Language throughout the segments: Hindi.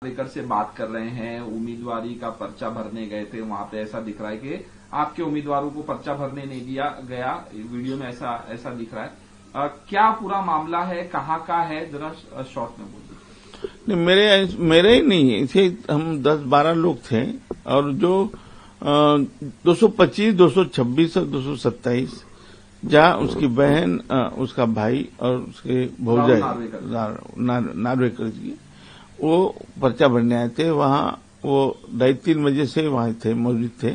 लेकर से बात कर रहे हैं। उम्मीदवारी का पर्चा भरने गए थे, वहां पे ऐसा दिख रहा है कि आपके उम्मीदवारों को पर्चा भरने नहीं दिया गया। वीडियो में ऐसा दिख रहा है। क्या पूरा मामला है, कहाँ का है, जरा शॉर्ट में बोलिए। नहीं, मेरे ही नहीं, इसे हम 10-12 लोग थे और जो 225, 226 और 227 जहाँ उसकी बहन, उसका भाई और उसके भौजाई नार्वेकर जी वो पर्चा भरने आए थे। वहाँ वो 2:30 बजे से वहाँ थे, मौजूद थे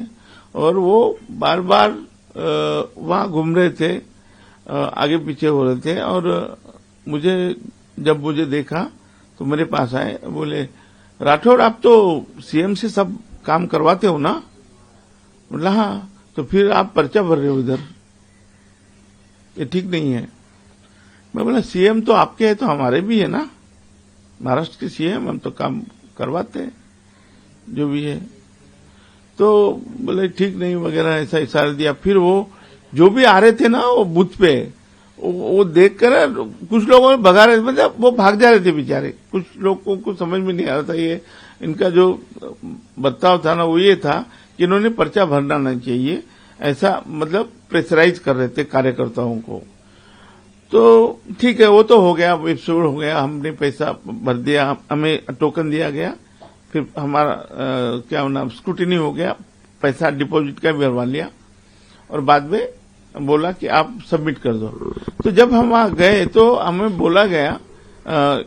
और वो बार बार वहाँ घूम रहे थे, आगे पीछे हो रहे थे। और जब मुझे देखा तो मेरे पास आए, बोले राठौड़ आप तो सीएम से सब काम करवाते हो ना? बोला हाँ। तो फिर आप पर्चा भर रहे हो इधर, ये ठीक नहीं है। मैं बोला सीएम तो आपके है तो हमारे भी है ना, महाराष्ट्र के सीएम, हम तो काम करवाते हैं जो भी है। तो बोले ठीक नहीं वगैरह ऐसा इशारा दिया। फिर वो जो भी आ रहे थे ना वो बूथ पे, वो देखकर कुछ लोगों ने भगा रहे, मतलब वो भाग जा रहे थे बेचारे। कुछ लोगों को समझ में नहीं आ रहा था, ये इनका जो बर्ताव था ना वो ये था कि इन्होंने पर्चा भरना नहीं चाहिए, ऐसा मतलब प्रेशराइज कर रहे थे कार्यकर्ताओं को। तो ठीक है, वो तो हो गया, एपिसोड हो गया, हमने पैसा भर दिया, हमें टोकन दिया गया, फिर हमारा क्या नाम स्क्रूटिनी हो गया, पैसा डिपॉजिट का भी भरवा लिया और बाद में बोला कि आप सबमिट कर दो। तो जब हम वहां गए तो हमें बोला गया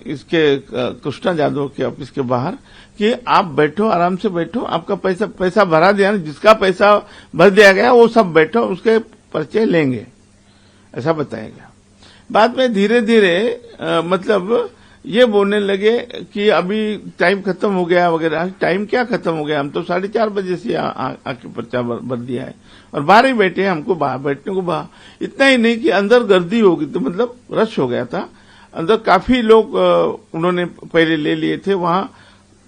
इसके कृष्णा जाधव के ऑफिस के बाहर कि आप बैठो, आराम से बैठो, आपका पैसा भरा दिया ना, जिसका पैसा भर दिया गया वो सब बैठो, उसके पर्चे लेंगे, ऐसा बताया गया। बाद में धीरे धीरे मतलब ये बोलने लगे कि अभी टाइम खत्म हो गया वगैरह। टाइम क्या खत्म हो गया, हम तो 4:30 बजे से आके पर्चा भर दिया है और बाहर ही बैठे हैं, हमको बाहर बैठने को बाहर। इतना ही नहीं कि अंदर गर्दी हो गई, तो मतलब रश हो गया था अंदर, काफी लोग उन्होंने पहले ले लिए थे। वहां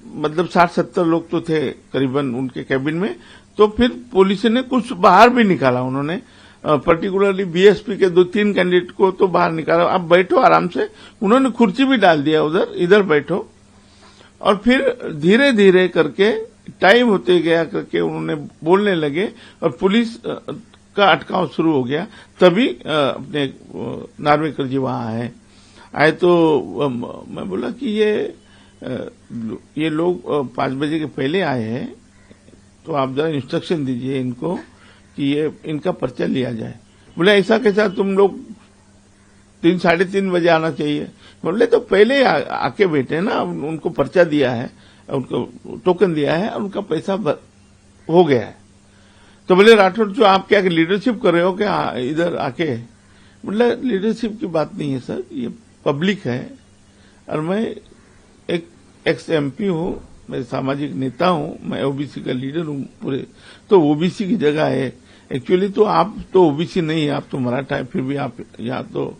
मतलब 60-70 लोग तो थे करीबन उनके कैबिन में। तो फिर पुलिस ने कुछ बाहर भी निकाला, उन्होंने पर्टिकुलरली बीएसपी के 2-3 कैंडिडेट को तो बाहर निकाला, आप बैठो आराम से। उन्होंने कुर्सी भी डाल दिया उधर, इधर बैठो। और फिर धीरे धीरे करके टाइम होते गया करके उन्होंने बोलने लगे और पुलिस का अटकाव शुरू हो गया। तभी अपने नार्वेकर जी वहां आए तो मैं बोला कि ये लोग 5 बजे के पहले आए हैं, तो आप जरा इंस्ट्रक्शन दीजिए इनको कि ये इनका पर्चा लिया जाए। बोले ऐसा कैसा, तुम लोग 3-3:30 बजे आना चाहिए। बोले तो पहले आके बैठे ना, उनको पर्चा दिया है, उनको टोकन दिया है और उनका पैसा हो गया है। तो बोले राठौड़ जो आप क्या लीडरशिप कर रहे हो क्या इधर आके? बोले लीडरशिप की बात नहीं है सर, ये पब्लिक है और मैं एक एक्स-MP हूं, मैं सामाजिक नेता हूं, मैं ओबीसी का लीडर हूं पूरे। तो ओबीसी की जगह है एक्चुअली, तो आप तो ओबीसी नहीं है, आप तो मराठा है, फिर भी आप यहाँ तो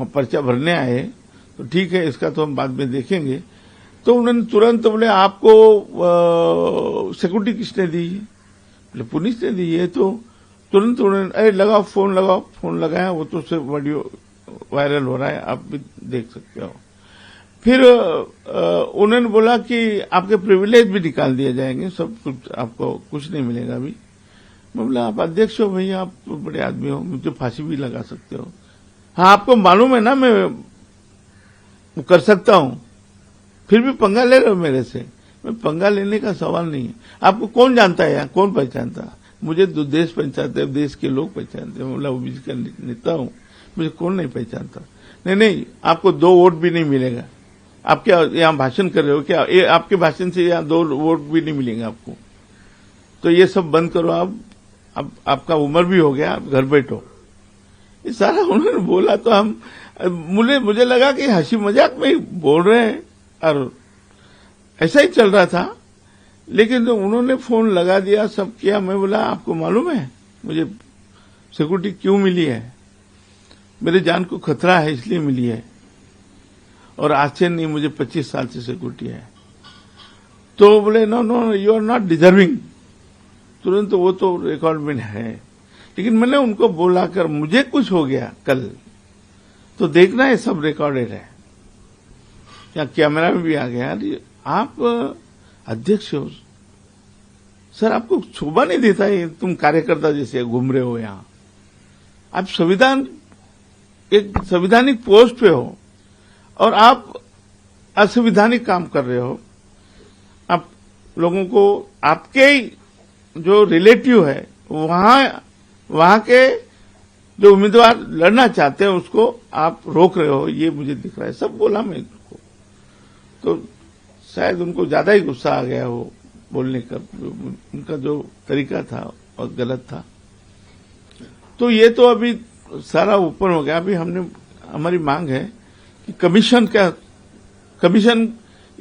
पर्चा भरने आए, तो ठीक है, इसका तो हम बाद में देखेंगे। तो उन्होंने तुरंत बोले आपको सिक्योरिटी किसने दी? बोले पुलिस ने दी है। तो तुरंत उन्होंने अरे लगाओ, फोन लगाया, वो तो सिर्फ वीडियो वायरल हो रहा है, आप भी देख सकते हो। फिर उन्होंने बोला कि आपके प्रिविलेज भी निकाल दिए जाएंगे, सब कुछ, आपको कुछ नहीं मिलेगा अभी। मैं बोला आप अध्यक्ष हो भैया, आप तो बड़े आदमी हो, मुझे फांसी भी लगा सकते हो। हाँ आपको मालूम है ना मैं कर सकता हूं, फिर भी पंगा ले रहे हो मेरे से। मैं पंगा लेने का सवाल नहीं है। आपको कौन जानता है यहाँ, कौन पहचानता? मुझे देश पहचानते हैं, देश के लोग पहचानते हैं। बोला ओबीसी का नेता हूं, मुझे कौन नहीं पहचानता। नहीं, आपको 2 वोट भी नहीं मिलेगा। आप क्या यहाँ भाषण कर रहे हो क्या? आपके भाषण से यहाँ 2 वोट भी नहीं मिलेंगे आपको। तो ये सब बंद करो, अब आपका उम्र भी हो गया, आप घर बैठो। ये सारा उन्होंने बोला तो मुझे लगा कि हंसी मजाक में ही बोल रहे हैं और ऐसा ही चल रहा था। लेकिन तो उन्होंने फोन लगा दिया, सब किया। मैं बोला आपको मालूम है मुझे सिक्योरिटी क्यों मिली है? मेरे जान को खतरा है इसलिए मिली है, और आज से नहीं, मुझे 25 साल से सिक्योरिटी है। तो बोले no you are not deserving. तुरंत वो तो रिकॉर्ड में है। लेकिन मैंने उनको बोला कर मुझे कुछ हो गया कल तो देखना है, सब रिकॉर्डेड है, या कैमरा में भी आ गया। आप अध्यक्ष हो सर, आपको शोभा नहीं देता है तुम कार्यकर्ता जैसे घूम रहे हो यहां। आप एक संवैधानिक पोस्ट पे हो और आप असंवैधानिक काम कर रहे हो। आप लोगों को, आपके जो रिलेटिव है वहां के जो उम्मीदवार लड़ना चाहते हैं उसको आप रोक रहे हो, ये मुझे दिख रहा है। सब बोला मैं इनको, तो शायद उनको ज्यादा ही गुस्सा आ गया हो बोलने का, उनका जो तरीका था और गलत था। तो ये तो अभी सारा ऊपर हो गया। अभी हमारी मांग है कि कमीशन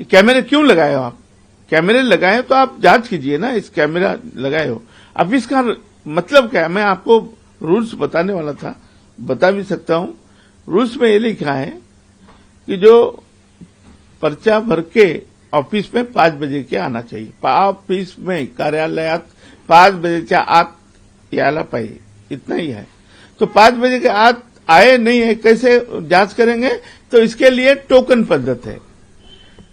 कैमरे क्यों लगाए हो आप? कैमरे लगाए तो आप जांच कीजिए ना, इस कैमरा लगाए हो। अब इसका मतलब क्या है? मैं आपको रूल्स बताने वाला था, बता भी सकता हूं। रूल्स में ये लिखा है कि जो पर्चा भर के ऑफिस में 5 बजे के आना चाहिए। ऑफिस में कार्यालयात 5 बजे के आत यायला पाहिजे, इतना ही है। तो 5 बजे के आत आए नहीं है, कैसे जांच करेंगे? तो इसके लिए टोकन पद्धत है।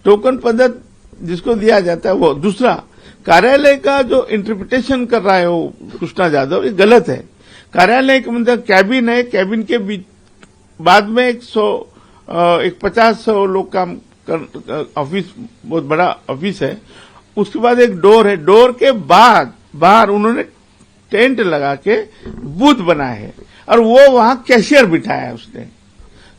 टोकन पद्धत जिसको दिया जाता है वो। दूसरा, कार्यालय का जो इंटरप्रिटेशन कर रहा है वो कृष्णा यादव, ये गलत है। कार्यालय का मतलब कैबिन है, कैबिन के बीच बाद में 50-100 लोग काम कर, ऑफिस बहुत बड़ा ऑफिस है। उसके बाद एक डोर है, डोर के बाहर उन्होंने टेंट लगा के बूथ बनाए है और वो वहां कैशियर बिठाया है उसने।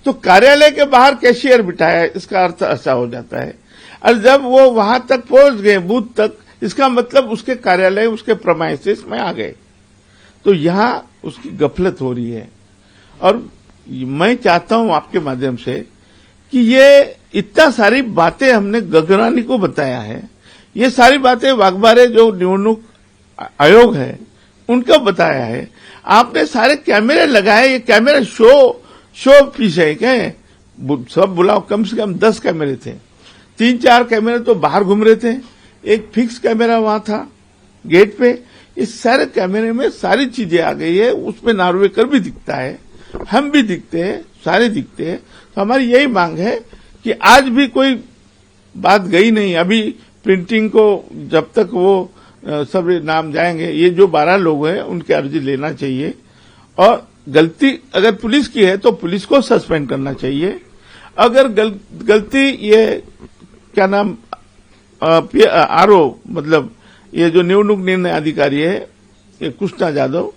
तो कार्यालय के बाहर कैशियर बिठाया है, इसका अर्थ ऐसा हो जाता है। और जब वो वहां तक पहुंच गए बूथ तक, इसका मतलब उसके कार्यालय, उसके प्रेमाइसेस में आ गए। तो यहां उसकी गफलत हो रही है। और मैं चाहता हूं आपके माध्यम से कि ये इतना सारी बातें हमने गगरानी को बताया है, ये सारी बातें वाघबारे जो निवडणूक आयोग है उनको बताया है। आपने सारे कैमरे लगाए, ये कैमरे शो पीस है क्या? सब बुलाओ, कम से कम 10 कैमरे थे। 3-4 कैमरे तो बाहर घूम रहे थे, एक फिक्स कैमरा वहां था गेट पे। इस सारे कैमरे में सारी चीजें आ गई है। उसमें नार्वेकर भी दिखता है, हम भी दिखते हैं, सारे दिखते हैं। तो हमारी यही मांग है कि आज भी कोई बात गई नहीं। अभी प्रिंटिंग को जब तक वो सब नाम जाएंगे, ये जो 12 लोग हैं उनकी अर्जी लेना चाहिए। और गलती अगर पुलिस की है तो पुलिस को सस्पेंड करना चाहिए। अगर गलती ये क्या नाम आरओ, मतलब ये जो निवडणूक निर्णय अधिकारी है ये कृष्णा यादव,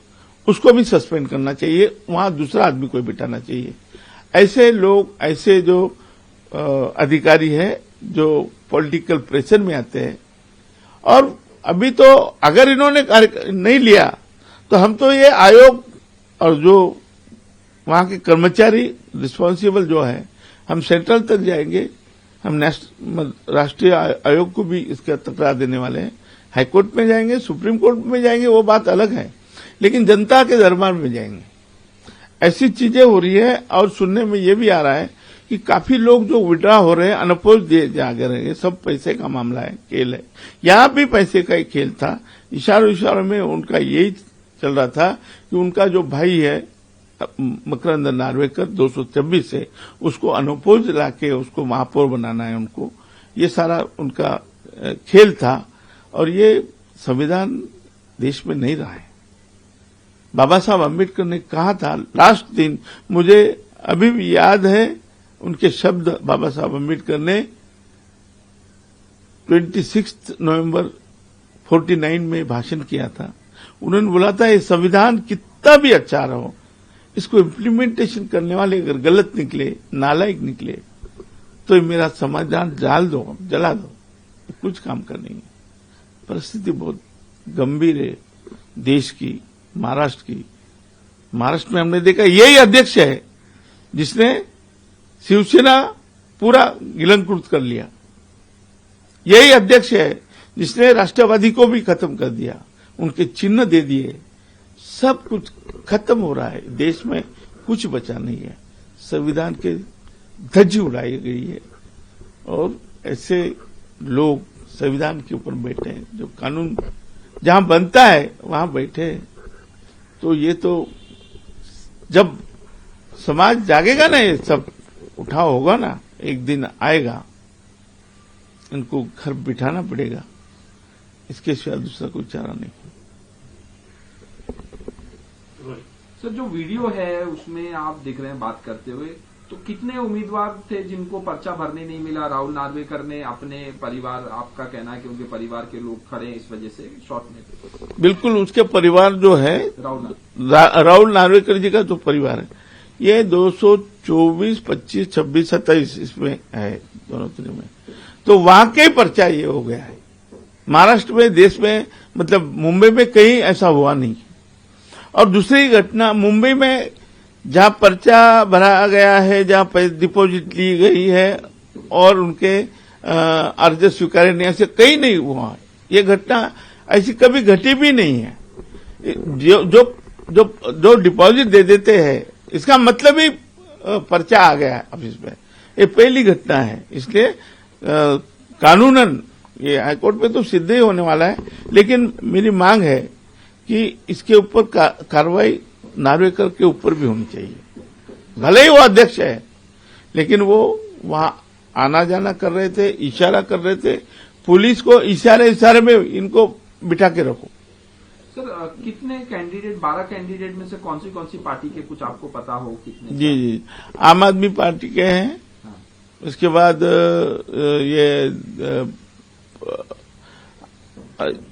उसको भी सस्पेंड करना चाहिए। वहां दूसरा आदमी कोई बिठाना चाहिए। ऐसे लोग, ऐसे जो अधिकारी हैं जो पॉलिटिकल प्रेशर में आते हैं। और अभी तो अगर इन्होंने कार्य नहीं लिया तो हम तो ये आयोग और जो वहां के कर्मचारी रिस्पांसिबल जो है, हम सेंट्रल तक जाएंगे। हम राष्ट्रीय आयोग को भी इसका तकरार देने वाले हैं। हाईकोर्ट में जाएंगे, सुप्रीम कोर्ट में जाएंगे, वो बात अलग है, लेकिन जनता के दरबार में जाएंगे। ऐसी चीजें हो रही है। और सुनने में ये भी आ रहा है कि काफी लोग जो विड्रा हो रहे हैं अनअपोज जागे रहे हैं। सब पैसे का मामला है, खेल है। यहां भी पैसे का ही खेल था। इशारों में उनका यही चल रहा था कि उनका जो भाई है मकरंद नार्वेकर 226 से, उसको अनअपोज लाके उसको महापौर बनाना है उनको। ये सारा उनका खेल था। और ये संविधान देश में नहीं रहा है। बाबा साहब अम्बेडकर ने कहा था लास्ट दिन, मुझे अभी भी याद है उनके शब्द। बाबा साहब अम्बेडकर ने 26 नवंबर 49 में भाषण किया था। उन्होंने बोला था ये संविधान कितना भी अच्छा रहो, इसको इम्प्लीमेंटेशन करने वाले अगर गलत निकले, नालायक निकले, तो मेरा संविधान जला दो, कुछ काम का नहीं है। परिस्थिति बहुत गंभीर है देश की, महाराष्ट्र की। महाराष्ट्र में हमने देखा यही अध्यक्ष है जिसने शिवसेना पूरा गिलंकृत कर लिया। यही अध्यक्ष है जिसने राष्ट्रवादी को भी खत्म कर दिया, उनके चिन्ह दे दिए। सब कुछ खत्म हो रहा है देश में, कुछ बचा नहीं है। संविधान के धज्जी उड़ाई गई है और ऐसे लोग संविधान के ऊपर बैठे हैं, जो कानून जहां बनता है वहां बैठे हैं। तो ये तो जब समाज जागेगा ना, ये सब उठाव होगा ना, एक दिन आएगा। इनको घर बिठाना पड़ेगा, इसके सिवा दूसरा कोई चारा नहीं। सर, जो वीडियो है उसमें आप देख रहे हैं बात करते हुए, तो कितने उम्मीदवार थे जिनको पर्चा भरने नहीं मिला? राहुल नार्वेकर ने अपने परिवार, आपका कहना है कि उनके परिवार के लोग खड़े हैं इस वजह से शॉर्ट में? बिल्कुल, उसके परिवार जो है राहुल नार्वेकर जी का जो परिवार है, ये 224, 25, 26, 27 इसमें है, दोनों तरह में। तो वहां के पर्चा ये हो गया है। महाराष्ट्र में, देश में, मतलब मुंबई में कहीं ऐसा हुआ नहीं। और दूसरी घटना, मुंबई में जहां पर्चा भरा गया है, जहां डिपॉजिट ली गई है और उनके अर्ज स्वीकार्य नहीं, ऐसे कहीं नहीं हुआ है। ये घटना ऐसी कभी घटी भी नहीं है। जो डिपॉजिट दे देते हैं, इसका मतलब ही पर्चा आ गया है ऑफिस में। ये पहली घटना है। इसलिए कानूनन ये हाईकोर्ट में तो सिद्ध ही होने वाला है, लेकिन मेरी मांग है कि इसके ऊपर कार्रवाई नार्वेकर के ऊपर भी होनी चाहिए। भले ही वो अध्यक्ष है, लेकिन वो वहां आना जाना कर रहे थे, इशारा कर रहे थे। पुलिस को इशारे में इनको बिठा के रखो। सर, कितने कैंडिडेट, 12 कैंडिडेट में से कौन सी पार्टी के, कुछ आपको पता हो कितने? जी, आम आदमी पार्टी के हैं। हाँ। उसके बाद ये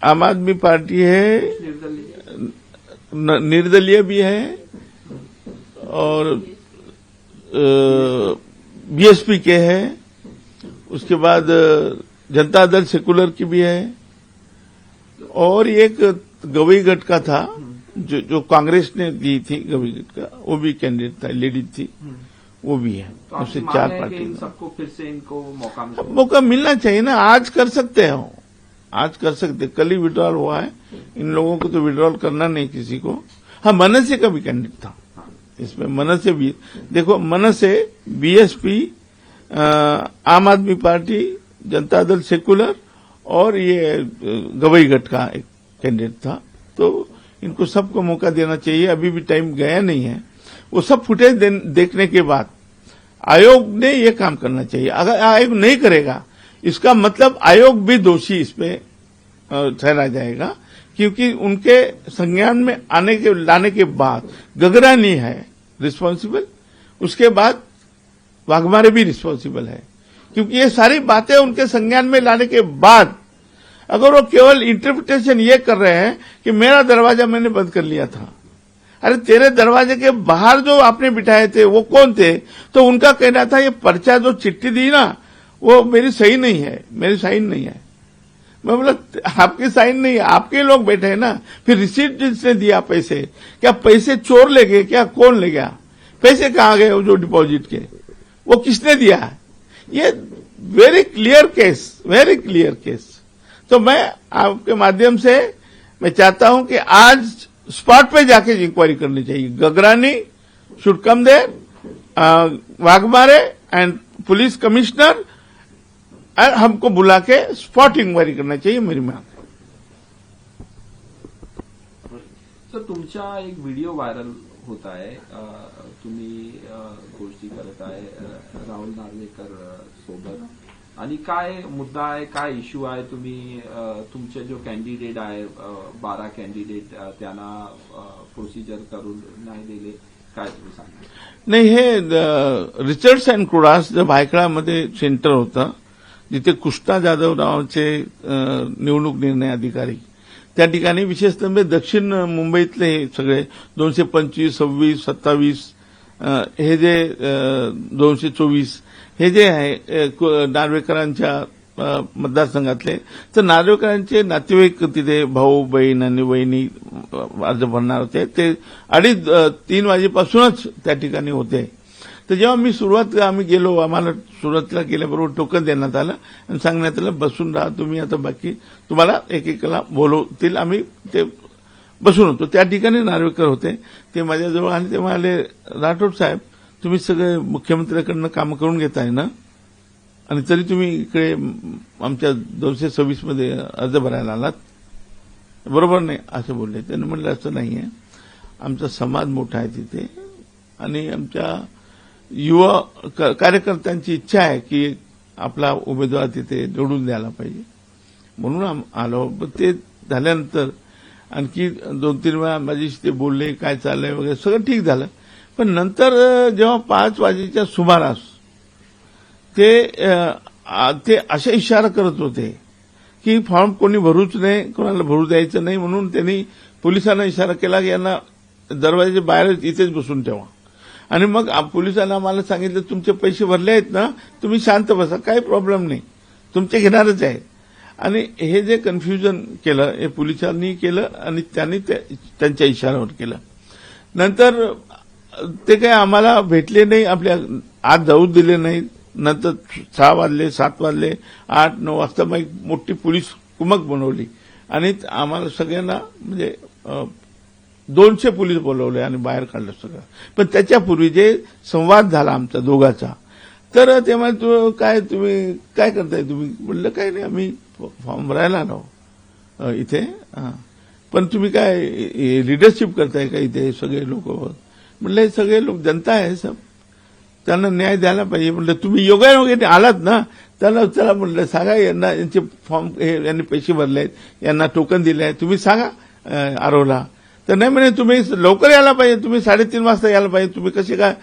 आम आदमी पार्टी है, निर्दलीय भी है, और बीएसपी के है। उसके बाद जनता दल सेकुलर की भी है, और एक गवई गट का था जो कांग्रेस ने दी थी, गवई गट का, वो भी कैंडिडेट था, लेडीज थी, वो भी है। तो उससे 4 पार्टी। सबको फिर से इनको मौका मिलना चाहिए ना। आज कर सकते हो, आज कर सकते, कल ही विड्रॉल हुआ है। इन लोगों को तो विड्रॉल करना नहीं किसी को। हाँ, मनसे का भी कैंडिडेट था इसमें। मनसे भी देखो, मनसे, बीएसपी, आम आदमी पार्टी, जनता दल सेकुलर और ये गवई गट का एक कैंडिडेट था। तो इनको सबको मौका देना चाहिए। अभी भी टाइम गया नहीं है। वो सब फुटेज देखने के बाद आयोग ने ये काम करना चाहिए। अगर आयोग नहीं करेगा, इसका मतलब आयोग भी दोषी इस पे ठहरा जाएगा, क्योंकि उनके संज्ञान में लाने के बाद गगरानी है रिस्पॉन्सिबल, उसके बाद वाघमारे भी रिस्पॉन्सिबल है, क्योंकि ये सारी बातें उनके संज्ञान में लाने के बाद अगर वो केवल इंटरप्रिटेशन ये कर रहे हैं कि मेरा दरवाजा मैंने बंद कर लिया था। अरे, तेरे दरवाजे के बाहर जो आपने बिठाए थे वो कौन थे? तो उनका कहना था ये पर्चा जो चिट्ठी दी ना, वो मेरी सही नहीं है, मेरी साइन नहीं है। मैं बोला, आपकी साइन नहीं है, आपके लोग बैठे हैं ना। फिर रिसीट जिसने दिया पैसे, क्या पैसे चोर ले गए क्या? कौन ले गया? पैसे कहाँ गए वो जो डिपॉजिट के? वो किसने दिया? ये very clear case, very clear case. तो मैं आपके माध्यम से मैं चाहता हूं कि आज स्पॉट पे जाके इंक्वायरी करनी चाहिए। Gagrani should come there, Waghmare and police commissioner, हमको बुला के स्पॉट इंक्वायरी करना चाहिए, मेरी मांग है। सर, तुमचा एक व्हिडिओ व्हायरल होत आहे, तुम्ही गोष्टी करत आहे राहुल नार्वेकर सोबत, आणि काय मुद्दा आहे, काय इश्यू आहे? तुम्ही तुमचे जो कॅन्डिडेट आहे 12 कॅन्डिडेट त्यांना प्रोसिजर करून नाही दिले, काय तुम्ही सांगा? नाही, हे Richards and Cruddas J भायखळामध्ये centre होतं, जिथे कृष्णा जाधव नावाचे निवडणूक निर्णय अधिकारी, त्या ठिकाणी विशेषतः म्हणजे दक्षिण मुंबईतले सगळे 225, 26, 27 हे जे 224 हे जे आहे नार्वेकरांच्या मतदारसंघातले, तर नार्वेकरांचे नातेवाईक तिथे भाऊ बहीण आणि वहिनी अर्ज भरणार होते. ते 2:30-3 वाजेपासूनच त्या ठिकाणी होते. तर जेव्हा आम्ही गेलो, आम्हाला सुरुवातीला गेल्याबरोबर टोकन देण्यात आलं आणि सांगण्यात आलं बसून राहा तुम्ही, आता बाकी तुम्हाला एकेकाला बोलवतील. आम्ही ते बसून होतो. त्या ठिकाणी नार्वेकर होते. ते माझ्याजवळ आणि ते म्हणाले, राठोड साहेब, तुम्ही सगळे मुख्यमंत्र्यांकडनं कामं करून घेताय ना, आणि तरी तुम्ही इकडे आमच्या 226 मध्ये अर्ज भरायला आलात, बरोबर नाही असं बोलले. त्यांनी म्हणलं असं नाहीये, आमचा समाज मोठा आहे तिथे आणि आमच्या युवा कार्यकर्त्यांची इच्छा आहे की आपला उमेदवार तिथे जोडून द्यायला पाहिजे म्हणून आलो. पण ते झाल्यानंतर आणखी 2-3 वेळा माझ्याशी ते बोलले, काय चाललंय वगैरे सगळं ठीक झालं. पण नंतर जेव्हा 5 वाजेच्या सुमारास ते असे इशारा करत होते की फॉर्म कोणी भरूच नाही, कोणाला भरू द्यायचं नाही, म्हणून त्यांनी पोलिसांना इशारा केला की यांना दरवाजाच्या बाहेर इथेच बसून ठेवा. आणि मग पोलिसांना आम्हाला सांगितलं तुमचे पैसे भरले आहेत ना, तुम्ही शांत बसा, काही प्रॉब्लेम नाही, तुमचे घेणारच आहे. आणि हे जे कन्फ्युजन केलं हे पोलिसांनी केलं आणि त्यांनी त्यांच्या इशाऱ्यावर केलं. नंतर ते काही आम्हाला भेटले नाही, आपल्या आत जाऊ दिले नाही. नंतर 6 वाजले, 7 वाजले, 8-9 वाजता मग एक मोठी पोलीस कुमक बनवली आणि आम्हाला सगळ्यांना म्हणजे 200 पोलीस बोलवले आणि बाहेर काढलं सगळं. पण त्याच्यापूर्वी जे संवाद झाला आमचा दोघाचा, तर ते म्हणाले तुम्ही काय करताय तुम्ही? म्हणलं काही नाही, आम्ही फॉर्म भरायला आलो इथे. पण तुम्ही काय लिडरशिप करताय का इथे सगळे लोक? म्हणलं सगळे लोक जनता आहे सब, त्यांना न्याय द्यायला पाहिजे. म्हटलं तुम्ही योगायोगाने आलात ना, त्याला चला म्हटलं सांगा यांना, यांचे फॉर्म यांनी पैसे भरले आहेत, यांना टोकन दिले आहे, तुम्ही सांगा आरोला. तर नाही म्हणे तुम्ही लवकर यायला पाहिजे, तुम्ही 3:30 वाजता यायला पाहिजे, तुम्ही कसे काय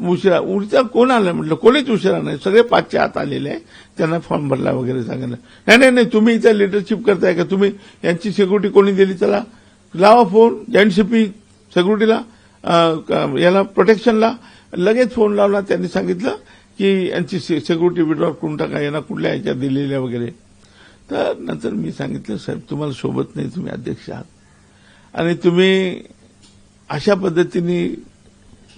उशिरा कोण आलं? म्हटलं कोणीच उशिरा नाही, सगळे 5च्या आत आलेले आहे, त्यांना फॉर्म भरला वगैरे सांगितलं. नाही तुम्ही इथं लिडरशिप करताय का? तुम्ही यांची सिक्युरिटी कोणी दिली? चला लावा फोन जॉईंट सीपी सिक्युरिटीला, याला प्रोटेक्शनला. लगेच फोन लावला, त्यांनी सांगितलं की यांची सिक्युरिटी विड्रॉ करून टाका, यांना कुठल्या ह्याच्यात दिलेल्या वगैरे. तर नंतर मी सांगितलं साहेब तुम्हाला सोबत नाही, तुम्ही अध्यक्ष आहात आणि तुम्ही अशा पद्धतीने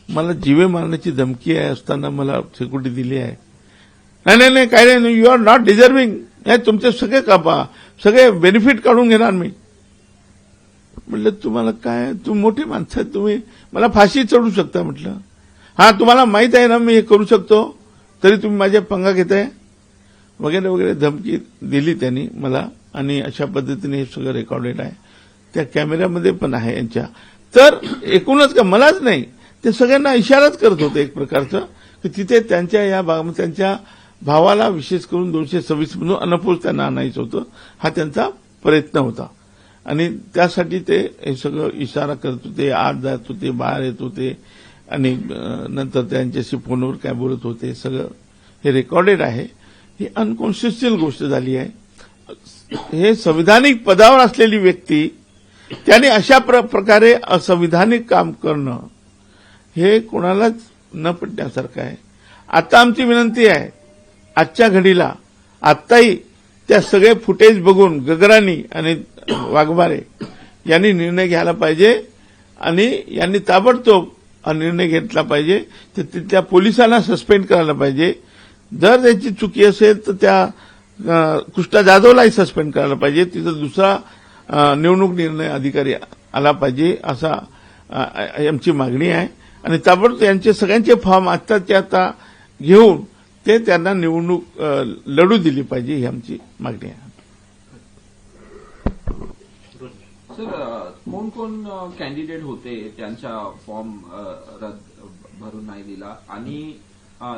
मला जीवे मारण्याची धमकी आहे असताना मला सिक्युरिटी दिली आहे. नाही काही नाही, यू आर नॉट डिझर्विंग, हे तुमचे सगळे कापा, सगळे बेनिफिट काढून घेणार मी. म्हटलं तुम्हाला काय, तुम्ही मोठी माणसं आहेत, तुम्ही मला फाशी चढू शकता. म्हटलं तुम्हाला माहित आहे ना मी हे करू शकतो, तरी तुम्ही माझ्या पंगा घेताय वगैरे वगैरे धमकी दिली त्यांनी मला. आणि अशा पद्धतीने हे सगळं रेकॉर्डेड आहे, त्या कॅमेऱ्यामध्ये पण आहे यांच्या. तर एकूणच का मलाच नाही, ते सगळ्यांना इशाराच करत होते एक प्रकारचं की तिथे त्यांच्या या भागामध्ये त्यांच्या भावाला विशेष करून 226 मधून अनपोज त्यांना आणायचं होतं, हा त्यांचा प्रयत्न होता. आणि त्यासाठी ते हे सगळं इशारा करत होते, आत जात होते, बाहेर येत होते आणि नंतर त्यांच्याशी फोनवर काय बोलत होते, सगळं हे रेकॉर्डेड आहे. ही अनकॉन्स्टिट्युशनल गोष्ट झाली आहे. हे संविधानिक पदावर असलेली व्यक्ती त्याने अशा प्रकारे असंविधानिक काम करणं हे कोणालाच न पटण्यासारखं आहे. आता आमची विनंती आहे, आजच्या घडीला आत्ताही त्या सगळे फुटेज बघून गगराणी आणि वाघमारे यांनी निर्णय घ्यायला पाहिजे आणि यांनी ताबडतोब निर्णय घेतला पाहिजे. तर तिथल्या पोलिसांना सस्पेंड करायला पाहिजे. जर त्याची चुकी असेल तर त्या कृष्णा जाधवलाही सस्पेंड करायला पाहिजे. तिथं दुसरा निवडणूक निर्णय अधिकारी आला पाहिजे असा आमची मागणी आहे. आणि ताबडतोब यांचे सगळ्यांचे फॉर्म आत्ताच्या आता घेऊन ते त्यांना निवडणूक लढू दिली पाहिजे ही आमची मागणी आहे. सर कोण कोण कॅन्डिडेट होते त्यांचा फॉर्म भरून नाही दिला आणि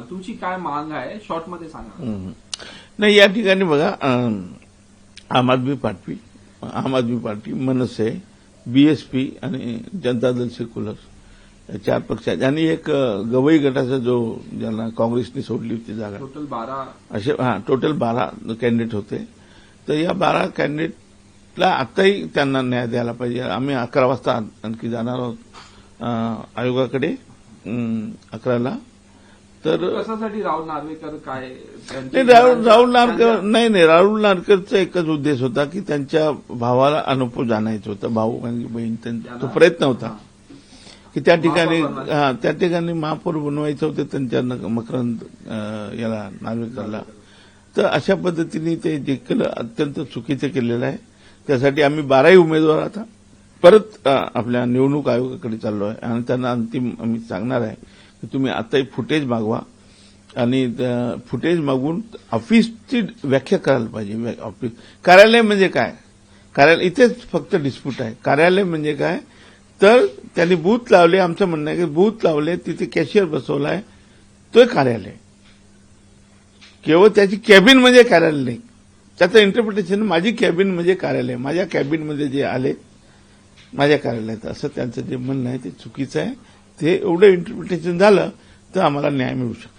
तुमची काय मागणी आहे शॉर्टमध्ये सांगा. नाही या ठिकाणी बघा, आम आदमी पार्टी, मनसे, बीएसपी आणि जनता दल सेक्युलर 4 पक्ष आहेत. आणि एक गवई गटाचा जो ज्यांना काँग्रेसने सोडली होती जागा, टोटल 12 असे टोटल 12 कॅन्डिडेट होते. तर या 12 कॅन्डिडेटला आताही त्यांना न्याय द्यायला पाहिजे. आम्ही 11 वाजता आणखी जाणार आहोत आयोगाकडे 11ला. तर कशासाठी राहुल नार्वेकर काय राहुल नार्वेकरचा एकच उद्देश होता की त्यांच्या भावाला अनपोज आणायचं होतं. भाऊ आणि बहीण तो प्रयत्न होता की त्या ठिकाणी महापौर बनवायचं होतं त्यांच्या मकरंद याला नार्वेकरला. तर अशा पद्धतीने ते जे केलं अत्यंत चुकीचं केलेलं आहे. त्यासाठी आम्ही 12 उमेदवार आता परत आपल्या निवडणूक आयोगाकडे चाललो आहे आणि त्यांना अंतिम आम्ही सांगणार आहे की तुम्ही आताही फुटेज मागवा आणि फुटेज मागून ऑफिसची व्याख्या करायला पाहिजे. ऑफिस कार्यालय म्हणजे काय, कार्यालय इथेच फक्त डिस्प्यूट आहे. कार्यालय म्हणजे काय, तर त्यांनी बूथ लावले, आमचं म्हणणं आहे की बूथ लावले, तिथे कॅशियर बसवलाय, तो कार्यालय. केवळ त्याची कॅबिन म्हणजे कार्यालय नाही. त्याचं इंटरप्रिटेशन माझी कॅबिन म्हणजे कार्यालय, माझ्या कॅबिनमध्ये जे आले माझ्या कार्यालयात, असं त्यांचं जे म्हणणं आहे ते चुकीचं आहे. ते एवढं इंटरप्रिटेशन झालं तर आम्हाला न्याय मिळू शकतो.